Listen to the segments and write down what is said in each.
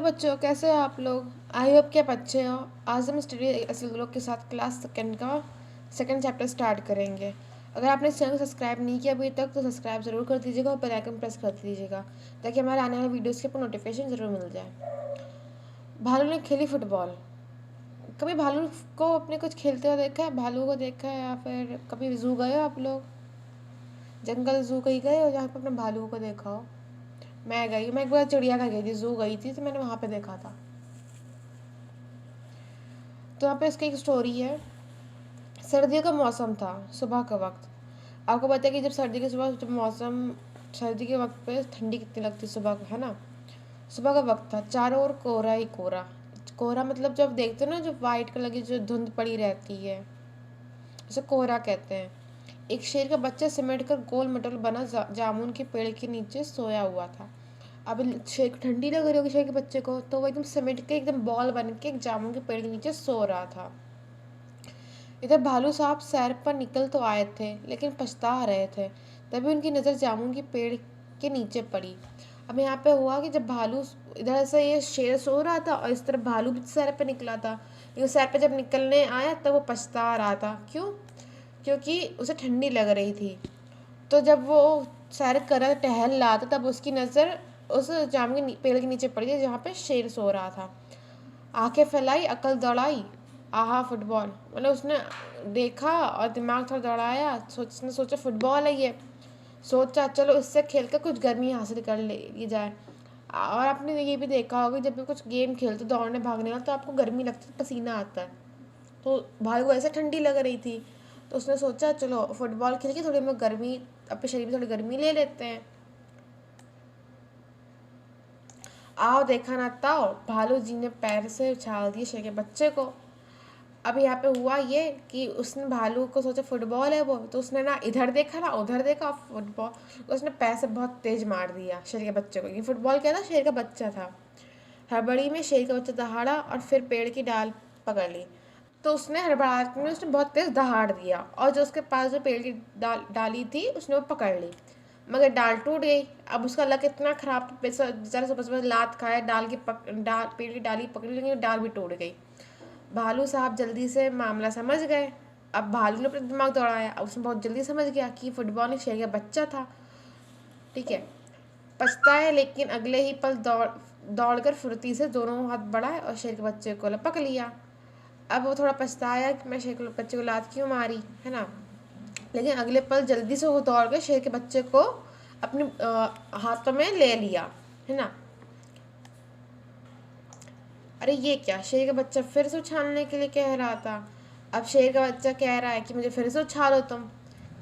Hello बच्चों, कैसे हो आप लोग। आई होप कि आप अच्छे हो। आज हम स्टडी असल लोग के साथ क्लास सेकंड का सेकंड चैप्टर स्टार्ट करेंगे। अगर आपने इस चैनल को सब्सक्राइब नहीं किया अभी तक तो सब्सक्राइब ज़रूर कर दीजिएगा और बेल आइकन प्रेस कर दीजिएगा ताकि हमारे आने वाले वीडियोज़ के आपको नोटिफिकेशन ज़रूर मिल जाए। भालू ने खेली फुटबॉल। कभी भालू को अपने कुछ खेलते हुए देखा है? भालू को देखा है या फिर कभी जू गए हो आप लोग? जंगल जू कहीं गए हो जहाँ पर अपने भालू को देखा हो? मैं एक बार चिड़ियाघर गई थी, जू गई थी, तो मैंने वहाँ पे देखा था। तो यहाँ पे इसकी एक स्टोरी है। सर्दियों का मौसम था, सुबह का वक्त। आपको पता है कि जब सर्दी के सुबह जब मौसम सर्दी के वक्त पे ठंडी कितनी लगती है सुबह को, है ना। सुबह का वक्त था, चारों ओर कोहरा ही कोहरा। कोहरा मतलब जब देखते हो ना, जो वाइट कलर की जो धुंध पड़ी रहती है, उसे कोहरा कहते हैं। एक शेर का बच्चा सिमट कर गोल मटोल बना जामुन के पेड़ के नीचे सोया हुआ था। अब शेर को ठंडी लग रही होगी शेर के बच्चे को, तो वो एकदम सिमट के एकदम बॉल बन के एक जामुन के पेड़ के नीचे सो रहा था। इधर भालू साहब सैर पर निकल तो आए थे लेकिन पछता रहे थे। तभी उनकी नज़र जामुन के पेड़ के नीचे पड़ी। अब यहाँ पे हुआ कि जब भालू इधर से ये शेर सो रहा था और इस तरफ भालू भी सैर पे निकला था, लेकिन सैर पे जब निकलने आया तब वो पछता रहा था। क्यों? क्योंकि उसे ठंडी लग रही थी। तो जब वो सैर कर टहल रहा था तब उसकी नज़र उस जामुन के पेड़ के नीचे पड़ी थी जहाँ पे शेर सो रहा था। आंखें फैलाई, अकल दौड़ाई, आहा फुटबॉल। मतलब उसने देखा और दिमाग थोड़ा दौड़ाया, उसने सोचा फुटबॉल है ये। सोचा चलो इससे खेल कर कुछ गर्मी हासिल कर ली जाए। और आपने ये भी देखा होगा जब भी कुछ गेम खेलते दौड़ने भागने का तो आपको गर्मी लगती है, पसीना आता है। तो भाई को ऐसे ठंडी लग रही थी, तो उसने सोचा चलो फुटबॉल खेल के थोड़ी हम गर्मी अपने शरीर में थोड़ी गर्मी ले लेते हैं। आओ देखा ना ताओ, भालू जी ने पैर से उछाल दिए शेर के बच्चे को। अब यहाँ पे हुआ ये कि उसने भालू को सोचा फुटबॉल है वो, तो उसने ना इधर देखा ना उधर देखा फुटबॉल, तो उसने पैर से बहुत तेज मार दिया शेर के बच्चे को। ये फुटबॉल क्या था? शेर का बच्चा था। हड़बड़ी में शेर का बच्चा दहाड़ा और फिर पेड़ की डाल पकड़ ली। तो उसने हड़बड़ाहट में उसने बहुत तेज दहाड़ दिया और जो उसके पास जो पेड़ की डाली थी उसने वो पकड़ ली, मगर डाल टूट गई। अब उसका लक इतना खराब, बेचारा सुबह सुबह लात खाए, डाल पेड़ की डाली पकड़ी लेकिन डाल भी टूट गई। भालू साहब जल्दी से मामला समझ गए। अब भालू ने अपना दिमाग दौड़ाया, अब उसने बहुत जल्दी समझ गया कि फुटबॉल एक शेर का बच्चा था। ठीक है, पछता है लेकिन अगले ही पल दौड़कर फुर्ती से दोनों हाथ बढ़ाए और शेर के बच्चे को लपक लिया। अब वो थोड़ा पछताया कि मैं शेर के बच्चे को लात क्यों मारी, है ना। लेकिन अगले पल जल्दी से वो दौड़ कर शेर के बच्चे को अपने हाथों में ले लिया, है ना। अरे ये क्या, शेर का बच्चा फिर से उछालने के लिए कह रहा था। अब शेर का बच्चा कह रहा है कि मुझे फिर से उछालो तुम।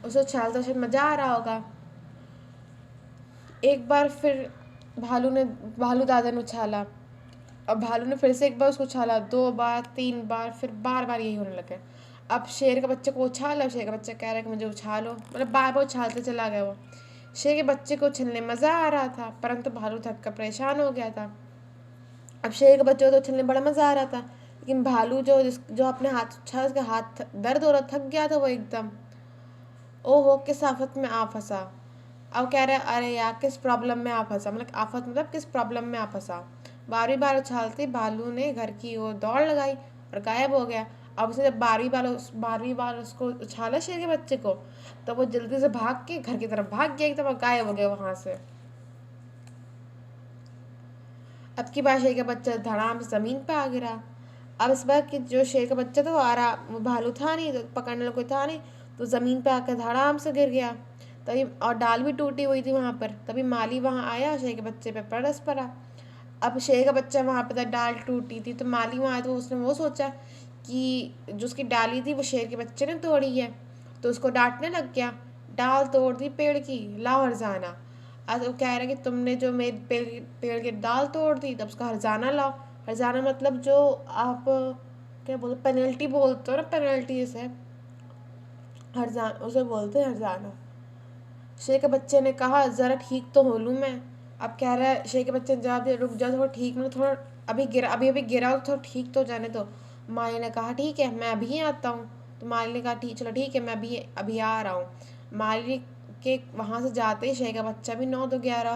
उसे उछालते शायद मज़ा आ रहा होगा। एक बार फिर भालू दादा ने उछाला। अब भालू ने फिर से एक बार उसको उछाला, 2 बार 3 बार, फिर बार बार यही होने लगे। अब शेर के बच्चे को उछाला, शेर का बच्चा कह रहा है कि मुझे उछालो, मतलब बार बार उछालते चला गया वो। शेर के बच्चे को उछलने मज़ा आ रहा था परंतु भालू थक कर परेशान हो गया था। अब शेर के बच्चे को तो उछलने बड़ा मज़ा आ रहा था, लेकिन भालू जो अपने हाथ उछाला उसका हाथ दर्द हो रहा, थक गया था वो एकदम। ओहो किस आफत में आ फंसा। अब कह रहा है अरे यार किस प्रॉब्लम में आ फंसा, मतलब आफत मतलब किस प्रॉब्लम में आ फंसा। बारी बार उछालते भालू ने घर की ओर दौड़ लगाई और गायब हो गया। अब उसने जब बारहवीं बार उसको उछाला शेर के बच्चे को, तो वो जल्दी से भाग के घर की तरफ भाग गया एकदम और गायब हो गया वहां से। अब की बार शेर का बच्चा धड़ाम से जमीन पर आ गिरा। अब इस बार कि जो शेर का बच्चा था वो वो भालू था नहीं, तो पकड़ने वाला कोई था नहीं, तो ज़मीन पे आकर धड़ाम से गिर गया। तभी और डाल भी टूटी हुई थी वहाँ पर। तभी माली वहाँ आया और शेर के बच्चे पे परस पड़ा। अब शेर का बच्चा वहाँ पे था, डाल टूटी थी, तो माली वहाँ आया तो उसने वो सोचा कि जो उसकी डाली थी वो शेर के बच्चे ने तोड़ी है, तो उसको डांटने लग गया। डाल तोड़ दी पेड़ की, लाओ हरजाना। आज वो कह रहा है कि तुमने जो मेरे पेड़ की डाल तोड़ दी, तब उसका हरजाना लाओ। हरजाना मतलब जो आप क्या बोलते, पेनल्टी बोलते हो ना, पेनल्टी से हरजाना उसे बोलते हैं, हरजाना। शेर के बच्चे ने कहा ज़रा ठीक तो हो लूँ मैं। अब कह रहा है शेर के बच्चे ने जवाब दिया, रुक जाओ थोड़ा ठीक, मतलब थोड़ा अभी अभी गिरा हो तो थोड़ा ठीक तो जाने दो। माली ने कहा ठीक है मैं अभी आता हूँ। तो माली ने कहा ठीक, चलो ठीक है मैं अभी अभी आ रहा हूँ। माली के वहाँ से जाते ही शेर का बच्चा भी 9 तो 11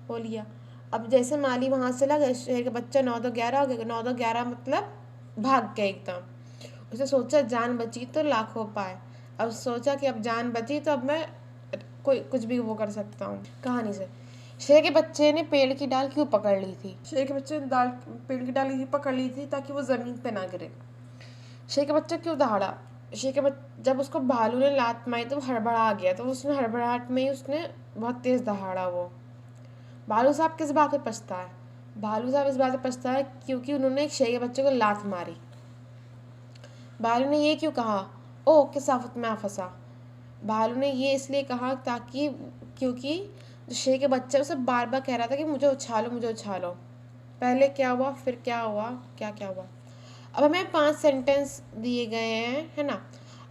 हो लिया। अब जैसे माली वहाँ से लगा, शेर का बच्चा 9-2-11 हो गया, 9-2-11 मतलब भाग गया एकदम। उसने सोचा जान बची तो लाखों पाए। अब सोचा कि अब जान बची तो अब मैं कोई कुछ भी वो कर सकता हूँ। कहानी से, शेर के बच्चे ने पेड़ की डाल क्यों पकड़ ली थी? शेर के बच्चे ने पेड़ की डाल इसलिए पकड़ ली थी ताकि वो ज़मीन पे ना गिरे। शेर का बच्चा क्यों दहाड़ा? जब उसको भालू ने लात मारी तो वो हड़बड़ा गया, तो उसने हड़बड़ाहट में ही उसने बहुत तेज दहाड़ा वो। भालू साहब किस बात पे पछता है? भालू साहब इस बात पे पछता है क्योंकि उन्होंने एक शेर के बच्चे को लात मारी। भालू ने ये क्यों कहा, ओ किस आफत में आ फंसा? भालू ने ये इसलिए कहा ताकि क्योंकि जो शेर के बच्चे उसे बार बार कह रहा था कि मुझे उछालो, मुझे उछालो। पहले क्या हुआ, फिर क्या हुआ, क्या क्या हुआ। अब हमें 5 सेंटेंस दिए गए हैं, है ना।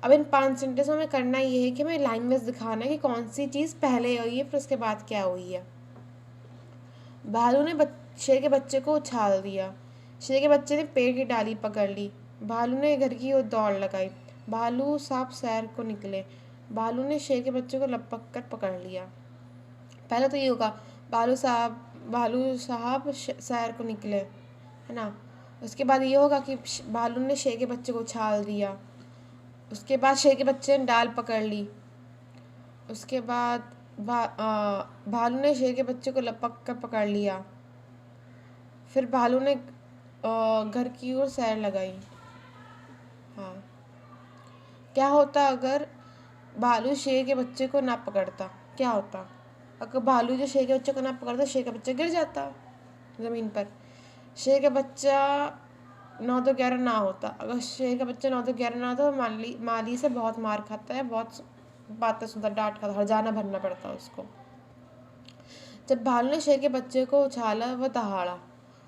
अब इन 5 सेंटेंस में हमें करना ये है कि हमें लाइन वाइज दिखाना है कि कौन सी चीज़ पहले हुई है फिर उसके बाद क्या हुई है। भालू ने शेर के बच्चे को उछाल दिया। शेर के बच्चे ने पेड़ की डाली पकड़ ली। भालू ने घर की ओर दौड़ लगाई। भालू साहब सैर को निकले। भालू ने शेर के बच्चे को लपक कर पकड़ लिया। पहले तो ये होगा, भालू साहब सैर को निकले, है ना। उसके बाद ये होगा कि भालू ने शेर के बच्चे को उछाल दिया। उसके बाद शेर के बच्चे ने डाल पकड़ ली। उसके बाद भालू ने शेर के बच्चे को लपक कर पकड़ लिया। फिर भालू ने घर की ओर सैर लगाई। हाँ, क्या होता अगर भालू शेर के बच्चे को ना पकड़ता? क्या होता अगर भालू जो शेर के बच्चे को ना पकड़ता? शेर का बच्चा गिर जाता ज़मीन पर। शेर का बच्चा 9-2-11 ना होता। अगर शेर का बच्चा 9-2-11 ना होता तो माली से बहुत मार खाता है, बहुत बातें सुनता, डांट खाता, हर्जाना भरना पड़ता उसको। जब भालू ने शेर के बच्चे को उछाला वह दहाड़ा।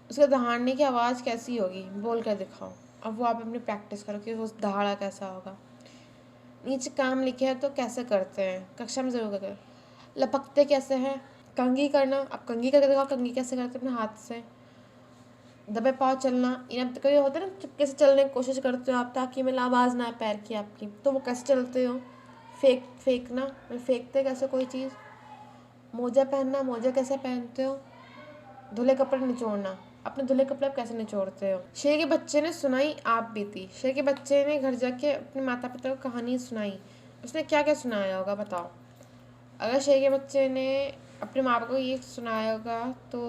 उसके दहाड़ने की आवाज़ कैसी होगी, बोल कर दिखाओ। अब वो आप अपनी प्रैक्टिस करो कि वो दहाड़ा कैसा होगा। नीचे काम लिखे हैं तो कैसे करते हैं, कक्षा में ज़रूर करें। लपकते कैसे हैं, कंघी करना। अब कंघी करके दिखाओ, कंघी कैसे करते हैं अपने हाथ से। दबे पाँव चलना, इन अब कभी होता है ना चुपके से चलने की कोशिश करते हो आप ताकि मतलब आवाज़ ना आए पैर की आपकी, तो वो कैसे चलते हो। फेंकना, फेंकते कैसे कोई चीज़। मोजा पहनना, मोजा कैसे पहनते हो। धुले कपड़े निचोड़ना, अपने धुले कपड़े आप कैसे निचोड़ते हो। शेर के बच्चे ने सुनाई आप बीती। शेर के बच्चे ने घर जाके अपने माता पिता को कहानी सुनाई। उसने क्या क्या सुनाया होगा बताओ। अगर शेर के बच्चे ने अपने माँ बाप को ये सुनाया होगा तो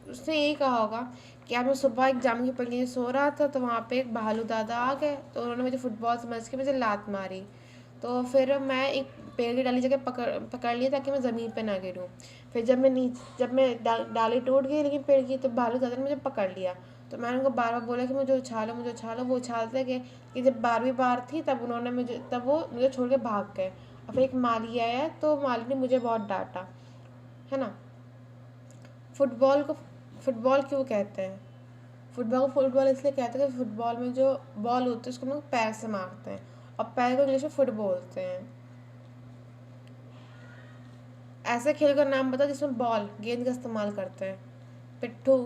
उसने यही कहा होगा कि आज मैं सुबह एक जामुन की पत्ती सो रहा था तो वहाँ पे एक भालू दादा आ गए, तो उन्होंने मुझे फुटबॉल समझ के मुझे लात मारी। तो फिर मैं एक पेड़ की डाली जगह पकड़ लिया ताकि मैं ज़मीन पे ना गिरूँ। फिर जब मैं डाली टूट गई लेकिन पेड़ की, तो भालू दादा ने मुझे पकड़ लिया। तो मैंने उनको बार बार बोला कि मुझे उछालो, मुझे उछालो। वो उछालते गए कि जब 12वीं बार थी तब वो मुझे छोड़ के भाग गए। और फिर एक माली आया तो माली ने मुझे बहुत डांटा, है ना। फुटबॉल क्यों कहते हैं? फुटबॉल को फुटबॉल इसलिए कहते हैं कि फुटबॉल में जो बॉल होती है उसको हम लोग पैर से मारते हैं, और पैर को इंग्लिश में फुट बोलते हैं। ऐसे खेल का नाम बताओ जिसमें बॉल गेंद का इस्तेमाल करते हैं। पिट्ठू,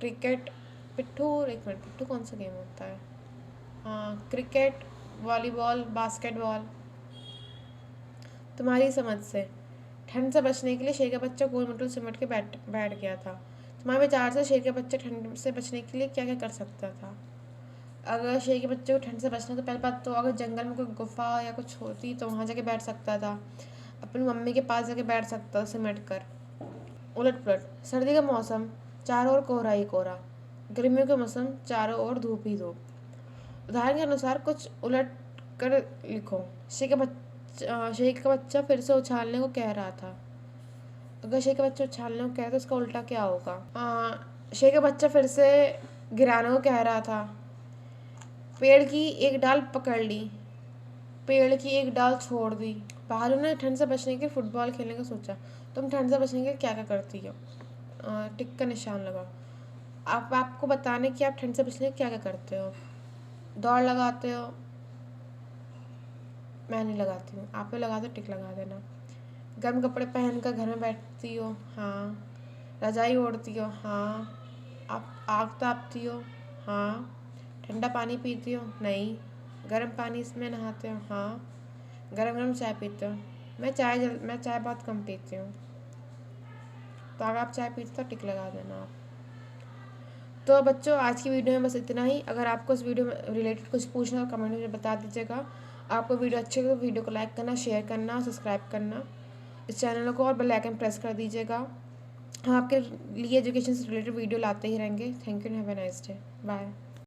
क्रिकेट। पिट्ठू, एक मिनट, पिट्ठू कौन सा गेम होता है? हाँ, क्रिकेट, वॉलीबॉल, बास्केटबॉल। तुम्हारी समझ से ठंड से बचने के लिए शेर का बच्चा गोल मटोल सिमट के बैठ गया था। तुम्हारे विचार से शेर का बच्चा ठंड से बचने के लिए क्या क्या कर सकता था? अगर शेर के बच्चे को ठंड से बचना तो पहले बात तो अगर जंगल में कोई गुफा या कुछ होती तो वहाँ जाके बैठ सकता था। अपनी मम्मी के पास जाके बैठ सकता था सिमट कर। उलट पुलट, सर्दी का मौसम, चारों ओर कोहरा ही कोहरा। गर्मियों का मौसम, चारों ओर धूप ही धूप। उदाहरण के अनुसार कुछ उलट कर लिखो। शेर का बच्चा फिर से उछालने को कह रहा था। अगर शेर का बच्चा उछालने को कह रहा तो उसका उल्टा क्या होगा? शेर का बच्चा फिर से गिराने को कह रहा था। पेड़ की एक डाल पकड़ ली, पेड़ की एक डाल छोड़ दी। भालू ने ठंड से बचने के फुटबॉल खेलने का सोचा। तुम ठंड से बचने के क्या क्या करती हो? टिक का निशान लगाओ। आपको बताने कि आप ठंड से बचने के क्या क्या करते हो। दौड़ लगाते हो? मैं नहीं लगाती हूँ, आप लोग लगाते हो, टिक लगा देना। गर्म कपड़े पहन कर घर में बैठती हो? हाँ। रजाई ओढ़ती हो? हाँ। आप आग तापती हो? हाँ। ठंडा पानी पीती हो? नहीं। गर्म पानी इसमें नहाते हो? हाँ। गरम गरम चाय पीते हो? मैं चाय बहुत कम पीती हूँ। तो अगर आप चाय पीते तो टिक लगा देना आप। तो बच्चों आज की वीडियो में बस इतना ही। अगर आपको इस वीडियो में रिलेटेड कुछ पूछना हो कमेंट में बता दीजिएगा। आपको वीडियो अच्छी लगे तो वीडियो को लाइक करना, शेयर करना, सब्सक्राइब करना इस चैनल को, और बेल आइकन प्रेस कर दीजिएगा। हम आपके लिए एजुकेशन से रिलेटेड वीडियो लाते ही रहेंगे। Thank you and have a nice day. Bye.